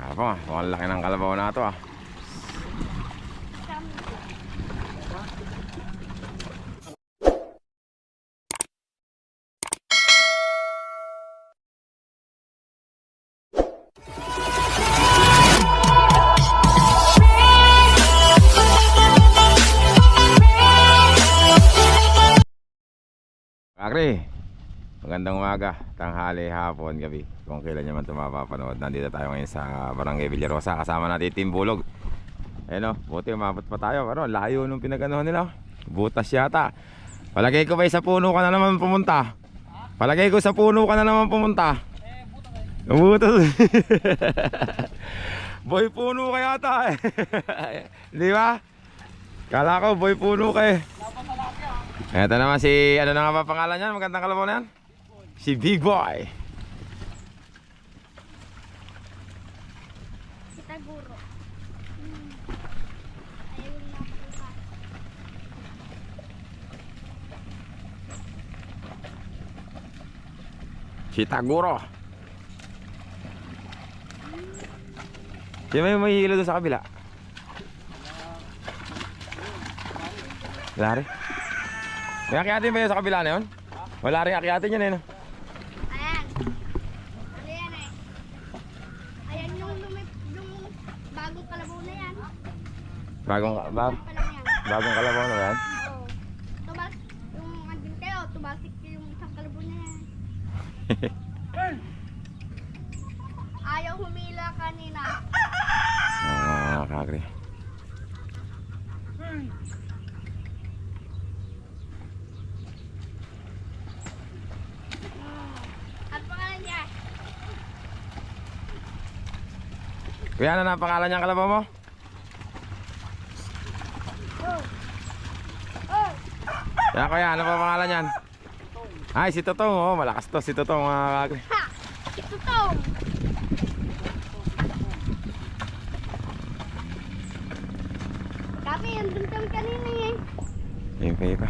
Yabang ah, mukhang laki ng kalabaw na ito ah. Kakri, magandang umaga, tanghali, hapon, gabi. Kung kailan nyo man ito mapapanood. Nandito tayo ngayon sa Barangay Villarosa. Kasama natin Team Bulog. Ayun o, buti umabot pa tayo. Pero layo nung pinaganohan nila. Butas yata. Palagay ko ba sa puno ka na naman pumunta? Palagay ko sa puno ka na naman pumunta. Butas. Boy puno ka yata eh. Di ba? Kala ko boy puno ka eh. Ito naman si, ano na nga ba pangalan niyan? Magandang kalabaw na yan? Si Big Boy. Kitaguro. Chitaguro. Sino may hilo doon sa kabila? Wala rin. May akyatin ba yun sa kabila na yun? Wala rin akyatin yan eh no? Ayan. Ano yan eh? Ayan yung bagong kalabaw na yan. Bagong Pa lang yan. kalabaw na yan? Oo. Yung andun kayo, tubasik yung isang kalabaw na yan. Ayaw humila kanina. Kakri. At pangalan niya? Kuya, ano na pangalan niyang kalabaw mo? Oh! Yan kuya, ano pa pangalan niyan? Ay, si Totong, oh, malakas to si Totong mga kakri. Ha! Ito to! Kami, andun kami kanina eh. Ayun kayo pa.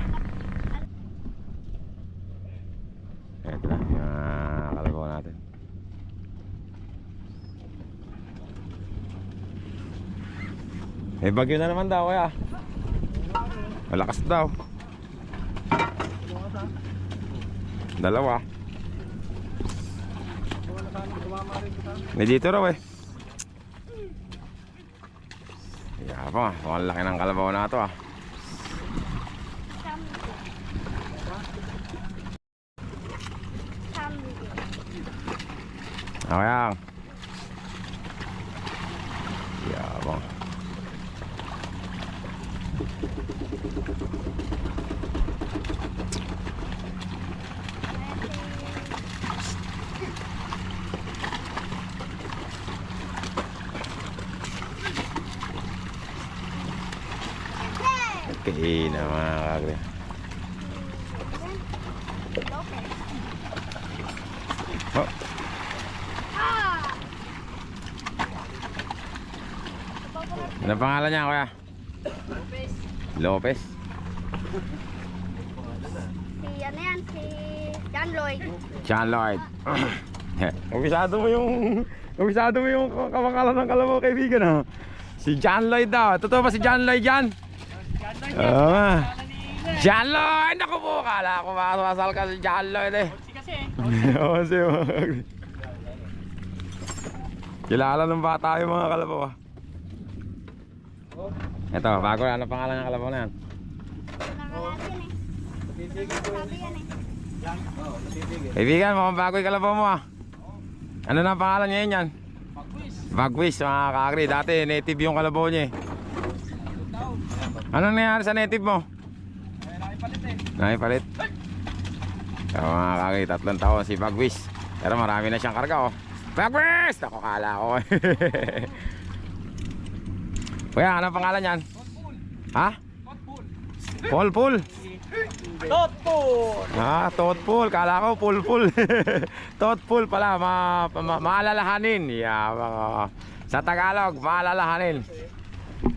Ito na, yung kalabaw natin. Eh, bagyo na naman daw kuya. Malakas daw. Dalawa. May dito raw eh. Yabang ah, mukhang laki ng kalabaw na ito ah. Ako yan. Yabang. Okay na mga kakri. Oh, ano pangalan niya kuya? Lopez. Si ano yan, si John Lloyd. John Lloyd. Kabisado mo yung kapangalan ng kalabaw kaibigan ha. Si John Lloyd daw. Totoo ba si John Lloyd yan? John Lloyd! Naku po, kala ko makasal ka si John Lloyd eh. Oo, kasi kilala ng bata yung mga kalabaw ah. Ito, bago na. Ano pangalan ng kalabaw na yan? Nangangatin eh. Sabi yan eh. Kaibigan, mukhang bago yung kalabaw mo ah. Ano na ang pangalan ngayon yan? Bagwis mga kakri. Dati native yung kalabaw niya eh. Anong nangyari sa native mo? Naipalit. So mga kakri, 3 taon si Bagwis. Pero marami na siyang karga oh. Bagwis! Naku, kala ko Kuya, anong pangalan yan? Ha? Polpul. Totpool! Ah, Totpool. Kala ko Pulpul. Totpool pala, maalalahanin. Yeah, sa Tagalog, maalalahanin.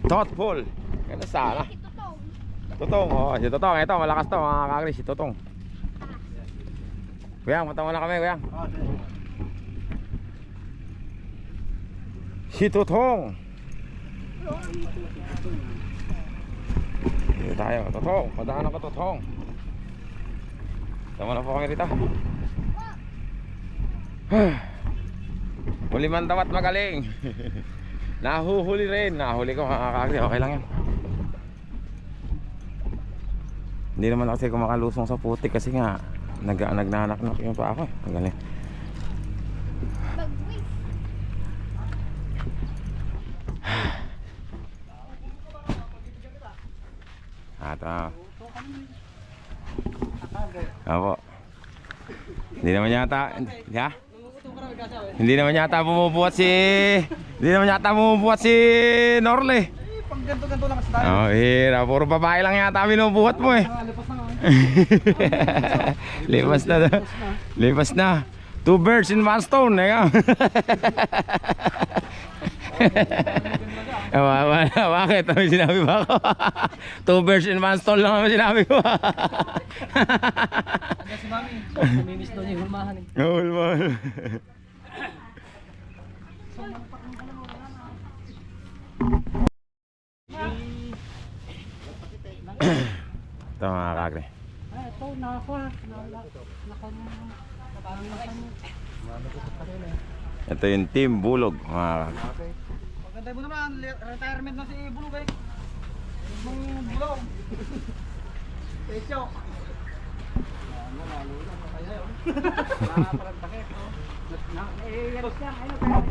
Totpool. Ganda sana. Totong, oh, si Totong. Ito, malakas to mga kakri, si Totong. Kuya, matama na kami, kuya. Si Tutong. Dito tayo, Tutong. Padaanan ko, Tutong. Tama na po kami rito. Huli man daw at magaling. Nahuhuli rin. Nahuli ko mga kakagri. Okay lang yan. Hindi naman kasi kumakalusong sa putik kasi nga nagnanaknak yung pa ako. Magaling. Bagwis. Apo. Hindi naman yata. Ha? Hindi naman yata bumubuhat si Norle. Pag ganto-ganto lang kasi tayo. Oh, hira. Puro babae lang yata binubuhat mo eh. Lipas na nga. Lipas na. Lipas na. 2 birds in 1 stone. Bakit? Ano sinabi ba ako? 2 birds in 1 stone lang ang sinabi ko. Hanggang si Mami. Naminis daw niya yung hulmahan eh. Hulmahan. Ito mga kakre. Ito, nakakuha. Ito yung Team Bulog mga kakre. Maganda mo naman, retirement na si Bulog eh. Mong Bulog. Pecho. Ano, lalo lang. Ayaw. Parang takip. Ano